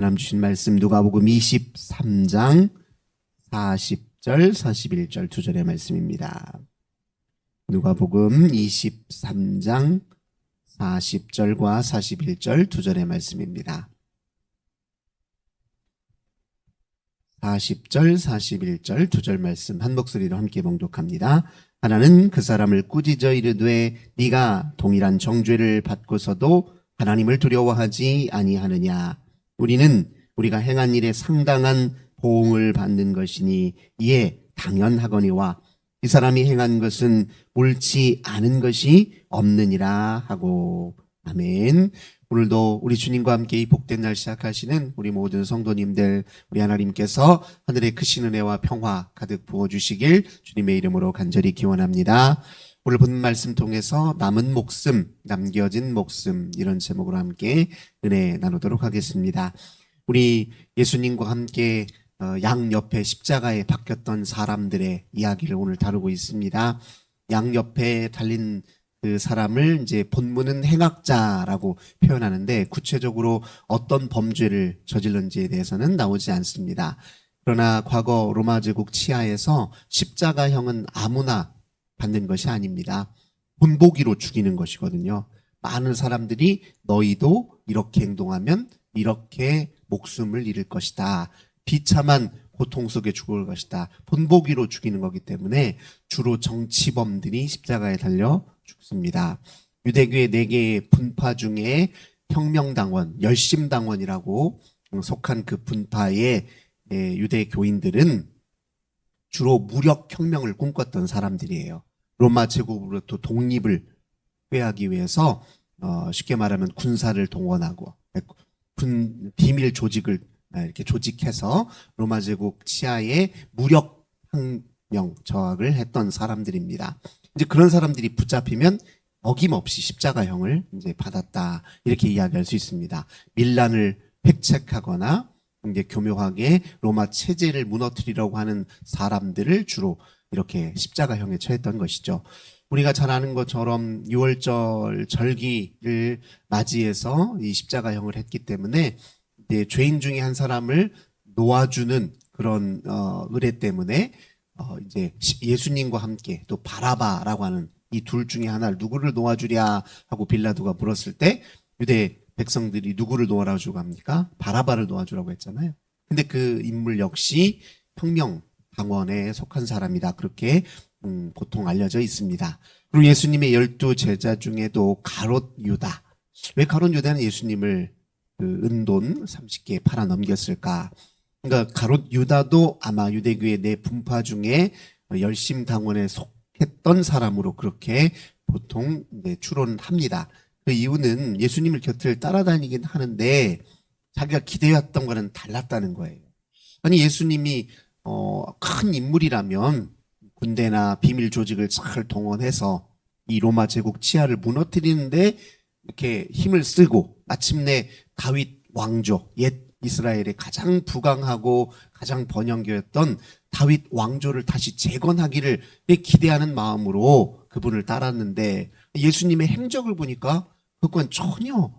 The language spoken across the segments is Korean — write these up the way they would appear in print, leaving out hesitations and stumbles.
하나님 주신 말씀 누가복음 23장 40절 41절 두 절의 말씀입니다. 누가복음 23장 40절과 41절 두 절의 말씀입니다. 40절 41절 두 절 말씀 한 목소리로 함께 봉독합니다. 하나는 그 사람을 꾸짖어 이르되 네가 동일한 정죄를 받고서도 하나님을 두려워하지 아니하느냐. 우리는 우리가 행한 일에 상당한 보응을 받는 것이니 이에 당연하거니와 이 사람이 행한 것은 옳지 않은 것이 없느니라 하고. 아멘. 오늘도 우리 주님과 함께 이 복된 날 시작하시는 우리 모든 성도님들, 우리 하나님께서 하늘의 크신 은혜와 평화 가득 부어주시길 주님의 이름으로 간절히 기원합니다. 오늘 본 말씀 통해서 남은 목숨, 남겨진 목숨, 이런 제목으로 함께 은혜 나누도록 하겠습니다. 우리 예수님과 함께 양옆에 십자가에 박혔던 사람들의 이야기를 오늘 다루고 있습니다. 양옆에 달린 그 사람을 이제 본문은 행악자라고 표현하는데 구체적으로 어떤 범죄를 저질렀는지에 대해서는 나오지 않습니다. 그러나 과거 로마 제국 치하에서 십자가형은 아무나 받는 것이 아닙니다. 본보기로 죽이는 것이거든요. 많은 사람들이 너희도 이렇게 행동하면 이렇게 목숨을 잃을 것이다. 비참한 고통 속에 죽을 것이다. 본보기로 죽이는 거기 때문에 주로 정치범들이 십자가에 달려 죽습니다. 유대교의 4개의 분파 중에 혁명당원, 열심당원이라고 속한 그 분파의 유대교인들은 주로 무력혁명을 꿈꿨던 사람들이에요. 로마 제국으로부터 독립을 꾀하기 위해서 쉽게 말하면 군사를 동원하고 비밀 조직을 이렇게 조직해서 로마 제국 치하에 무력혁명 저항을 했던 사람들입니다. 이제 그런 사람들이 붙잡히면 어김없이 십자가형을 이제 받았다, 이렇게 이야기할 수 있습니다. 밀란을 획책하거나 이제 교묘하게 로마 체제를 무너뜨리려고 하는 사람들을 주로 이렇게 십자가형에 처했던 것이죠. 우리가 잘 아는 것처럼 6월절 절기를 맞이해서 이 십자가형을 했기 때문에 이제 죄인 중에 한 사람을 놓아주는 그런 의례 때문에 이제 예수님과 함께 또 바라바라고 하는 이 둘 중에 하나를 누구를 놓아주랴 하고 빌라도가 물었을 때 유대 백성들이 누구를 놓아주라고 합니까? 바라바를 놓아주라고 했잖아요. 근데 그 인물 역시 혁명당원에 속한 사람이다, 그렇게 보통 알려져 있습니다. 그리고 예수님의 12 제자 중에도 가롯 유다. 왜 가롯 유다는 예수님을 그 은돈 30개 팔아 넘겼을까? 그러니까 가롯 유다도 아마 유대교의 4 분파 중에 열심당원에 속했던 사람으로 그렇게 보통 추론합니다. 그 이유는 예수님을 곁을 따라다니긴 하는데 자기가 기대했던 거는 달랐다는 거예요. 아니, 예수님이 큰 인물이라면 군대나 비밀 조직을 잘 동원해서 이 로마 제국 치하를 무너뜨리는데 이렇게 힘을 쓰고 마침내 다윗 왕조, 옛 이스라엘의 가장 부강하고 가장 번영교였던 다윗 왕조를 다시 재건하기를 기대하는 마음으로 그분을 따랐는데 예수님의 행적을 보니까 그건 전혀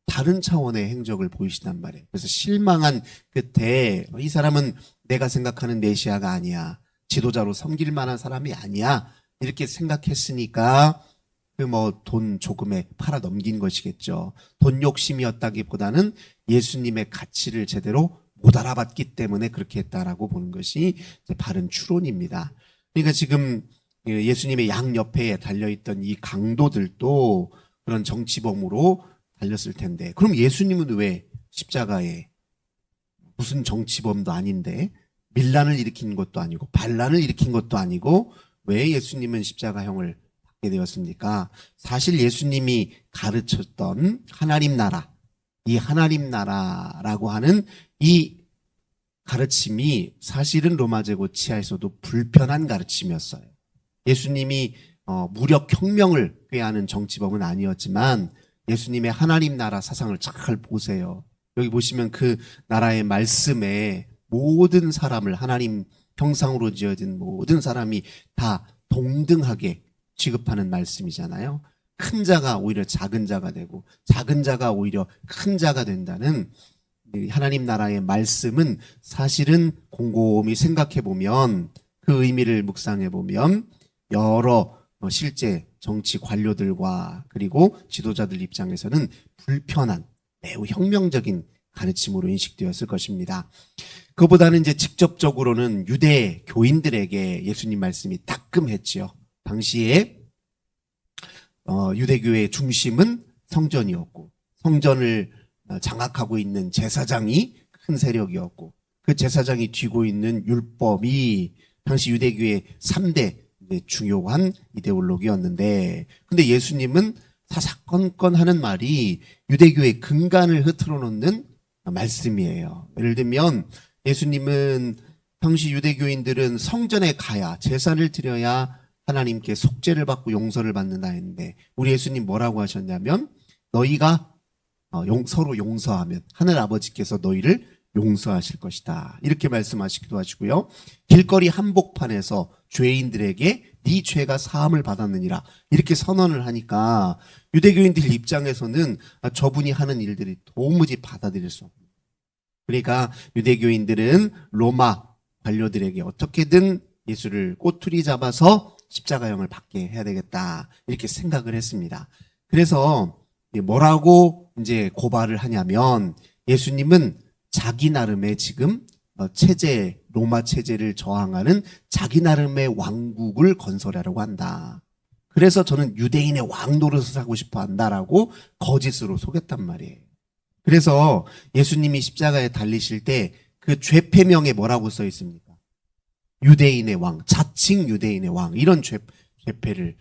다른 차원의 행적을 보이시단 말이에요. 그래서 실망한 끝에 이 사람은 내가 생각하는 메시아가 아니야, 지도자로 섬길 만한 사람이 아니야, 이렇게 생각했으니까 그 돈 조금에 팔아 넘긴 것이겠죠. 돈 욕심이었다기보다는 예수님의 가치를 제대로 못 알아봤기 때문에 그렇게 했다라고 보는 것이 바른 추론입니다. 그러니까 지금 예수님의 양옆에 달려있던 이 강도들도 그런 정치범으로 달렸을 텐데, 그럼 예수님은 왜 십자가에, 무슨 정치범도 아닌데 밀란을 일으킨 것도 아니고 반란을 일으킨 것도 아니고 왜 예수님은 십자가형을 받게 되었습니까? 사실 예수님이 가르쳤던 하나님 나라, 이 하나님 나라라고 하는 이 가르침이 사실은 로마 제국 치하에서도 불편한 가르침이었어요. 예수님이 무력혁명을 꾀하는 정치범은 아니었지만 예수님의 하나님 나라 사상을 잘 보세요. 여기 보시면 그 나라의 말씀에 모든 사람을, 하나님 형상으로 지어진 모든 사람이 다 동등하게 취급하는 말씀이잖아요. 큰 자가 오히려 작은 자가 되고 작은 자가 오히려 큰 자가 된다는 이 하나님 나라의 말씀은 사실은 곰곰이 생각해 보면 그 의미를 묵상해 보면 여러 실제 정치 관료들과 그리고 지도자들 입장에서는 불편한 매우 혁명적인 가르침으로 인식되었을 것입니다. 그보다는 이제 직접적으로는 유대 교인들에게 예수님 말씀이 따끔했지요. 당시에 유대교의 중심은 성전이었고 성전을 장악하고 있는 제사장이 큰 세력이었고 그 제사장이 쥐고 있는 율법이 당시 유대교의 3대 중요한 이데올로기였는데 근데 예수님은 사사건건 하는 말이 유대교의 근간을 흐트러 놓는 말씀이에요. 예를 들면 예수님은 당시 유대교인들은 성전에 가야 제사를 드려야 하나님께 속죄를 받고 용서를 받는다 했는데 우리 예수님 뭐라고 하셨냐면 너희가 서로 용서하면 하늘 아버지께서 너희를 용서하실 것이다. 이렇게 말씀하시기도 하시고요. 길거리 한복판에서 죄인들에게 네 죄가 사함을 받았느니라 이렇게 선언을 하니까 유대교인들 입장에서는 저분이 하는 일들이 도무지 받아들일 수 없는 그러니까 유대교인들은 로마 관료들에게 어떻게든 예수를 꼬투리 잡아서 십자가형을 받게 해야 되겠다 이렇게 생각을 했습니다. 그래서 뭐라고 이제 고발을 하냐면 예수님은 자기 나름의 지금 체제 로마 체제를 저항하는 자기 나름의 왕국을 건설하려고 한다. 그래서 저는 유대인의 왕 노릇을 하고 싶어 한다라고 거짓으로 속였단 말이에요. 그래서 예수님이 십자가에 달리실 때 그 죄패명에 뭐라고 써 있습니까? 유대인의 왕, 자칭 유대인의 왕 이런 죄패를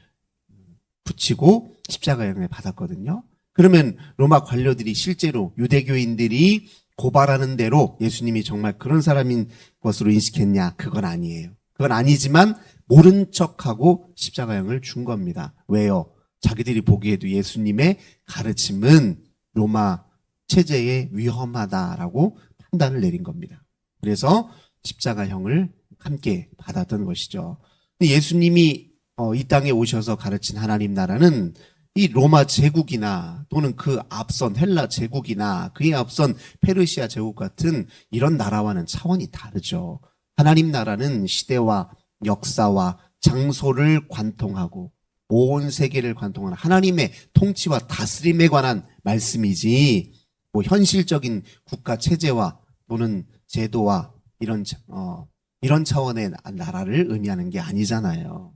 붙이고 십자가형을 받았거든요. 그러면 로마 관료들이 실제로 유대교인들이 고발하는 대로 예수님이 정말 그런 사람인 것으로 인식했냐? 그건 아니에요. 그건 아니지만 모른 척하고 십자가형을 준 겁니다. 왜요? 자기들이 보기에도 예수님의 가르침은 로마 체제에 위험하다라고 판단을 내린 겁니다. 그래서 십자가형을 함께 받았던 것이죠. 예수님이 이 땅에 오셔서 가르친 하나님 나라는 이 로마 제국이나 또는 그 앞선 헬라 제국이나 그에 앞선 페르시아 제국 같은 이런 나라와는 차원이 다르죠. 하나님 나라는 시대와 역사와 장소를 관통하고 온 세계를 관통하는 하나님의 통치와 다스림에 관한 말씀이지 뭐 현실적인 국가 체제와 또는 제도와 이런 차원의 나라를 의미하는 게 아니잖아요.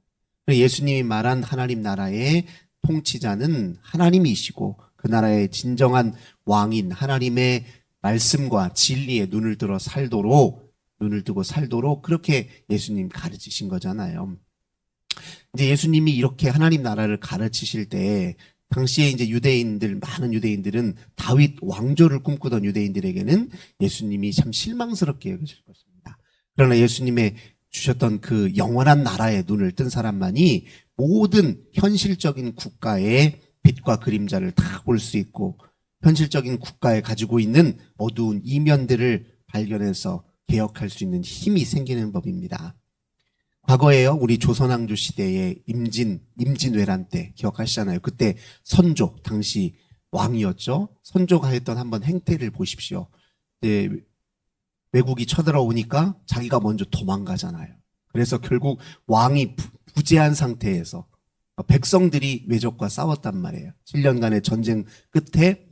예수님이 말한 하나님 나라의 통치자는 하나님이시고 그 나라의 진정한 왕인 하나님의 말씀과 진리에 눈을 뜨고 살도록 그렇게 예수님 가르치신 거잖아요. 이제 예수님이 이렇게 하나님 나라를 가르치실 때 당시에 이제 많은 유대인들은 다윗 왕조를 꿈꾸던 유대인들에게는 예수님이 참 실망스럽게 여겨질 것입니다. 그러나 예수님의 주셨던 그 영원한 나라에 눈을 뜬 사람만이 모든 현실적인 국가의 빛과 그림자를 다 볼 수 있고 현실적인 국가에 가지고 있는 어두운 이면들을 발견해서 개혁할 수 있는 힘이 생기는 법입니다. 과거에요, 우리 조선왕조 시대의 임진왜란 때 기억하시잖아요. 그때 선조, 당시 왕이었죠. 선조가 했던 한번 행태를 보십시오. 외국이 쳐들어오니까 자기가 먼저 도망가잖아요. 그래서 결국 왕이 부재한 상태에서 백성들이 외적과 싸웠단 말이에요. 7년간의 전쟁 끝에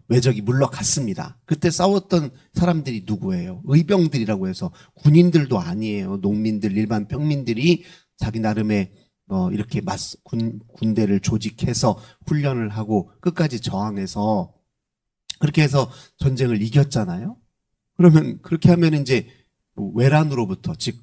외적이 물러갔습니다. 그때 싸웠던 사람들이 누구예요? 의병들이라고 해서 군인들도 아니에요. 농민들, 일반 평민들이 자기 나름의 이렇게 군대를 조직해서 훈련을 하고 끝까지 저항해서 그렇게 해서 전쟁을 이겼잖아요. 그러면 그렇게 하면 이제 외란으로부터 즉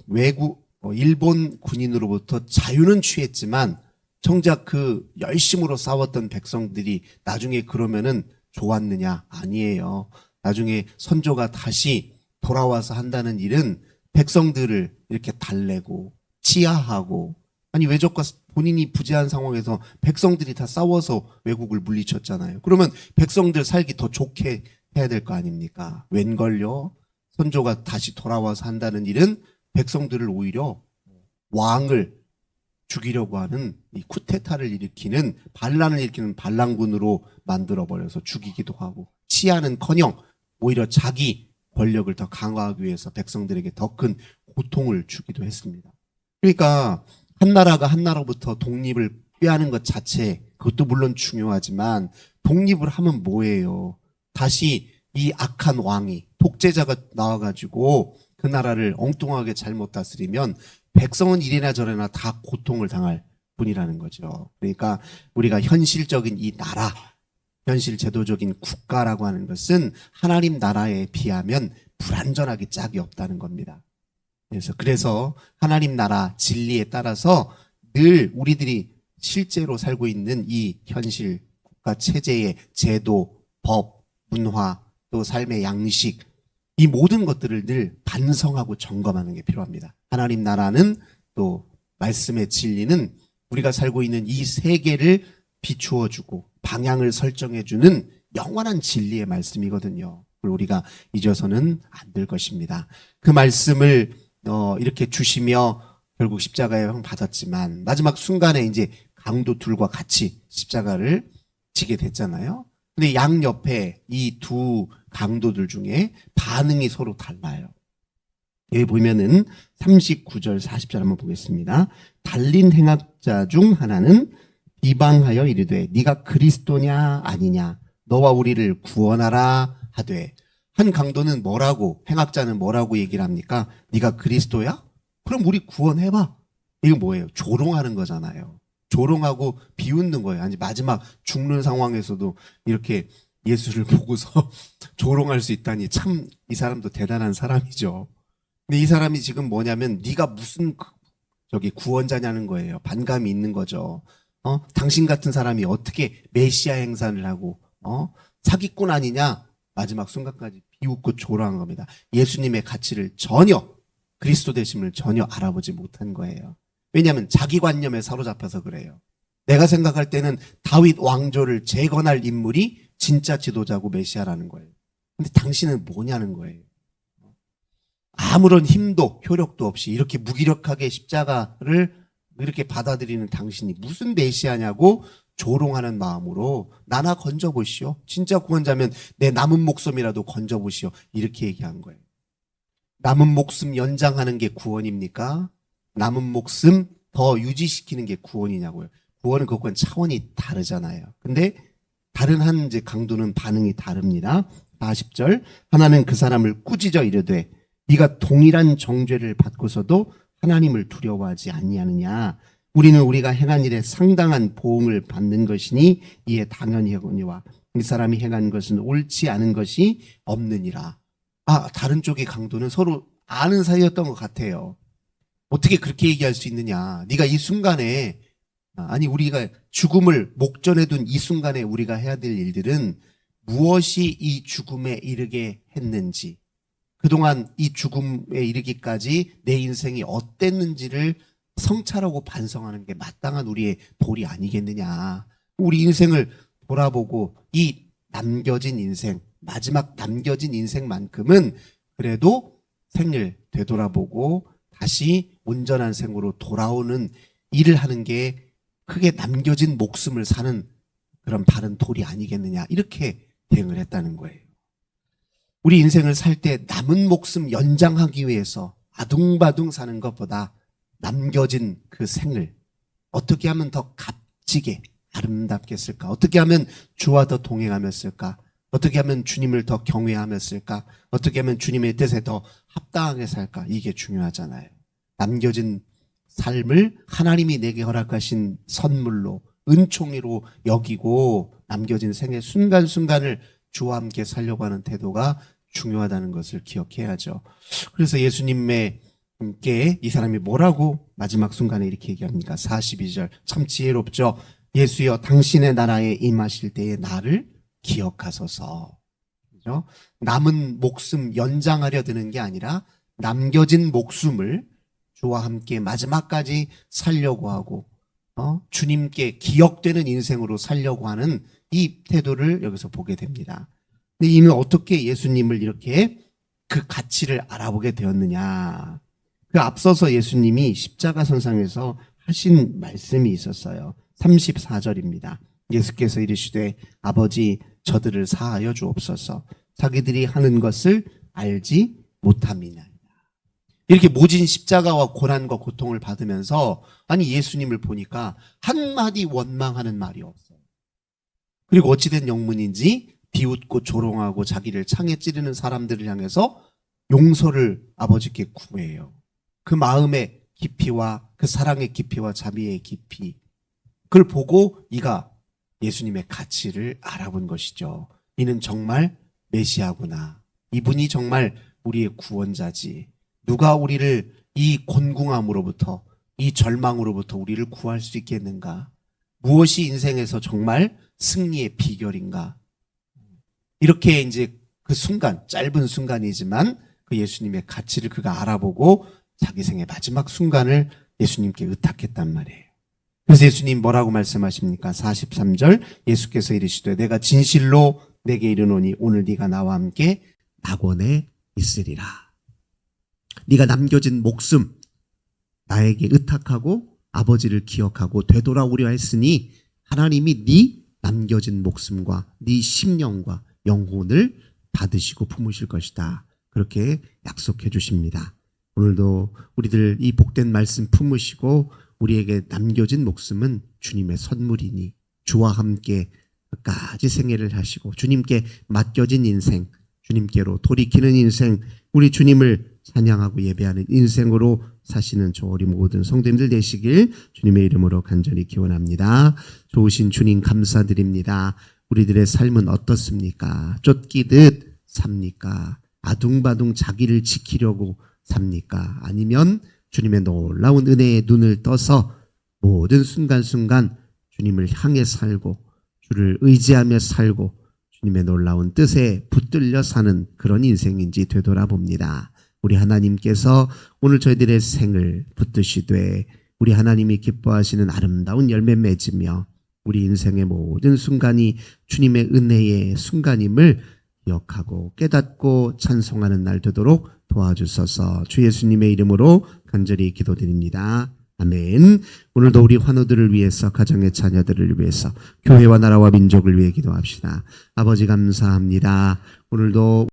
일본 군인으로부터 자유는 취했지만 정작 그 열심으로 싸웠던 백성들이 나중에 그러면은 좋았느냐? 아니에요. 나중에 선조가 다시 돌아와서 한다는 일은 백성들을 이렇게 달래고 치하하고 아니 외적과 본인이 부재한 상황에서 백성들이 다 싸워서 외국을 물리쳤잖아요. 그러면 백성들 살기 더 좋게 해야 될 거 아닙니까? 웬걸요? 선조가 다시 돌아와서 한다는 일은 백성들을 오히려 왕을 죽이려고 하는 이 쿠데타를 일으키는 반란을 일으키는 반란군으로 만들어버려서 죽이기도 하고 치하는커녕 오히려 자기 권력을 더 강화하기 위해서 백성들에게 더 큰 고통을 주기도 했습니다. 그러니까 한 나라가 한 나라로부터 독립을 빼앗는 것 자체, 그것도 물론 중요하지만 독립을 하면 뭐예요? 다시 이 악한 왕이, 독재자가 나와가지고 그 나라를 엉뚱하게 잘못 다스리면 백성은 이래나 저래나 다 고통을 당할 뿐이라는 거죠. 그러니까 우리가 현실적인 이 나라, 현실 제도적인 국가라고 하는 것은 하나님 나라에 비하면 불완전하기 짝이 없다는 겁니다. 그래서 하나님 나라 진리에 따라서 늘 우리들이 실제로 살고 있는 이 현실 국가 체제의 제도, 법, 문화, 또 삶의 양식, 이 모든 것들을 늘 반성하고 점검하는 게 필요합니다. 하나님 나라는 또 말씀의 진리는 우리가 살고 있는 이 세계를 비추어주고 방향을 설정해주는 영원한 진리의 말씀이거든요. 그걸 우리가 잊어서는 안 될 것입니다. 그 말씀을 이렇게 주시며 결국 십자가의 형 받았지만 마지막 순간에 이제 강도 둘과 같이 십자가를 지게 됐잖아요. 근데 양 옆에 이 두 강도들 중에 반응이 서로 달라요. 여기 보면은 39절 40절 한번 보겠습니다. 달린 행악자 중 하나는 비방하여 이르되 네가 그리스도냐 아니냐 너와 우리를 구원하라 하되, 한 강도는 뭐라고, 행악자는 뭐라고 얘기를 합니까? 네가 그리스도야? 그럼 우리 구원해봐. 이거 뭐예요? 조롱하는 거잖아요. 조롱하고 비웃는 거예요. 아니 마지막 죽는 상황에서도 이렇게 예수를 보고서 조롱할 수 있다니 참 이 사람도 대단한 사람이죠. 근데 이 사람이 지금 뭐냐면 네가 무슨 구원자냐는 거예요. 반감이 있는 거죠. 당신 같은 사람이 어떻게 메시아 행사를 하고 사기꾼 아니냐? 마지막 순간까지 비웃고 조롱한 겁니다. 예수님의 가치를 전혀, 그리스도 되심을 전혀 알아보지 못한 거예요. 왜냐하면 자기 관념에 사로잡혀서 그래요. 내가 생각할 때는 다윗 왕조를 재건할 인물이 진짜 지도자고 메시아라는 거예요. 근데 당신은 뭐냐는 거예요. 아무런 힘도 효력도 없이 이렇게 무기력하게 십자가를 이렇게 받아들이는 당신이 무슨 메시아냐고 조롱하는 마음으로 나나 건져보시오. 진짜 구원자면 내 남은 목숨이라도 건져보시오. 이렇게 얘기한 거예요. 남은 목숨 연장하는 게 구원입니까? 남은 목숨 더 유지시키는 게 구원이냐고요. 구원은 그것과는 차원이 다르잖아요. 근데 다른 한 이제 강도는 반응이 다릅니다. 40절 하나는 그 사람을 꾸짖어 이르되 네가 동일한 정죄를 받고서도 하나님을 두려워하지 아니하느냐. 우리는 우리가 행한 일에 상당한 보응을 받는 것이니 이에 당연히 하거니와 이 사람이 행한 것은 옳지 않은 것이 없느니라. 다른 쪽의 강도는 서로 아는 사이였던 것 같아요. 어떻게 그렇게 얘기할 수 있느냐. 네가 이 순간에, 우리가 죽음을 목전에 둔 이 순간에 우리가 해야 될 일들은 무엇이 이 죽음에 이르게 했는지, 그동안 이 죽음에 이르기까지 내 인생이 어땠는지를 성찰하고 반성하는 게 마땅한 우리의 도리 아니겠느냐. 우리 인생을 돌아보고 이 남겨진 인생, 마지막 남겨진 인생만큼은 그래도 생을 되돌아보고 다시 온전한 생으로 돌아오는 일을 하는 게 크게 남겨진 목숨을 사는 그런 바른 도리 아니겠느냐. 이렇게 대응을 했다는 거예요. 우리 인생을 살 때 남은 목숨 연장하기 위해서 아둥바둥 사는 것보다 남겨진 그 생을 어떻게 하면 더 값지게 아름답게 쓸까? 어떻게 하면 주와 더 동행하며 쓸까? 어떻게 하면 주님을 더 경외하며 쓸까? 어떻게 하면 주님의 뜻에 더 합당하게 살까? 이게 중요하잖아요. 남겨진 삶을 하나님이 내게 허락하신 선물로, 은총으로 여기고 남겨진 생의 순간순간을 주와 함께 살려고 하는 태도가 중요하다는 것을 기억해야죠. 그래서 예수님의 함께 이 사람이 뭐라고 마지막 순간에 이렇게 얘기합니까? 42절 참 지혜롭죠. 예수여 당신의 나라에 임하실 때에 나를 기억하소서. 그렇죠? 남은 목숨 연장하려 드는 게 아니라 남겨진 목숨을 주와 함께 마지막까지 살려고 하고 주님께 기억되는 인생으로 살려고 하는 이 태도를 여기서 보게 됩니다. 근데 이는 어떻게 예수님을 이렇게 그 가치를 알아보게 되었느냐. 그 앞서서 예수님이 십자가 선상에서 하신 말씀이 있었어요. 34절입니다. 예수께서 이르시되 아버지 저들을 사하여 주옵소서. 자기들이 하는 것을 알지 못함이냐. 이렇게 모진 십자가와 고난과 고통을 받으면서 아니 예수님을 보니까 한마디 원망하는 말이 없어요. 그리고 어찌된 영문인지 비웃고 조롱하고 자기를 창에 찌르는 사람들을 향해서 용서를 아버지께 구해요. 그 마음의 깊이와 그 사랑의 깊이와 자비의 깊이, 그걸 보고 이가 예수님의 가치를 알아본 것이죠. 이는 정말 메시아구나. 이분이 정말 우리의 구원자지. 누가 우리를 이 곤궁함으로부터, 이 절망으로부터 우리를 구할 수 있겠는가? 무엇이 인생에서 정말 승리의 비결인가? 이렇게 이제 그 순간, 짧은 순간이지만 그 예수님의 가치를 그가 알아보고 자기 생의 마지막 순간을 예수님께 의탁했단 말이에요. 그래서 예수님 뭐라고 말씀하십니까? 43절 예수께서 이르시되 내가 진실로 내게 이르노니 오늘 네가 나와 함께 낙원에 있으리라. 네가 남겨진 목숨 나에게 의탁하고 아버지를 기억하고 되돌아오려 했으니 하나님이 네 남겨진 목숨과 네 심령과 영혼을 받으시고 품으실 것이다. 그렇게 약속해 주십니다. 오늘도 우리들 이 복된 말씀 품으시고 우리에게 남겨진 목숨은 주님의 선물이니 주와 함께 끝까지 생애를 하시고 주님께 맡겨진 인생, 주님께로 돌이키는 인생, 우리 주님을 찬양하고 예배하는 인생으로 사시는 저 우리 모든 성도님들 되시길 주님의 이름으로 간절히 기원합니다. 좋으신 주님 감사드립니다. 우리들의 삶은 어떻습니까? 쫓기듯 삽니까? 아둥바둥 자기를 지키려고 삽니까? 아니면 주님의 놀라운 은혜에 눈을 떠서 모든 순간순간 주님을 향해 살고 주를 의지하며 살고 주님의 놀라운 뜻에 붙들려 사는 그런 인생인지 되돌아봅니다. 우리 하나님께서 오늘 저희들의 생을 붙드시되 우리 하나님이 기뻐하시는 아름다운 열매 맺으며 우리 인생의 모든 순간이 주님의 은혜의 순간임을 기억하고 깨닫고 찬송하는 날 되도록 도와주소서. 주 예수님의 이름으로 간절히 기도드립니다. 아멘. 오늘도 우리 환우들을 위해서, 가정의 자녀들을 위해서, 교회와 나라와 민족을 위해 기도합시다. 아버지 감사합니다. 오늘도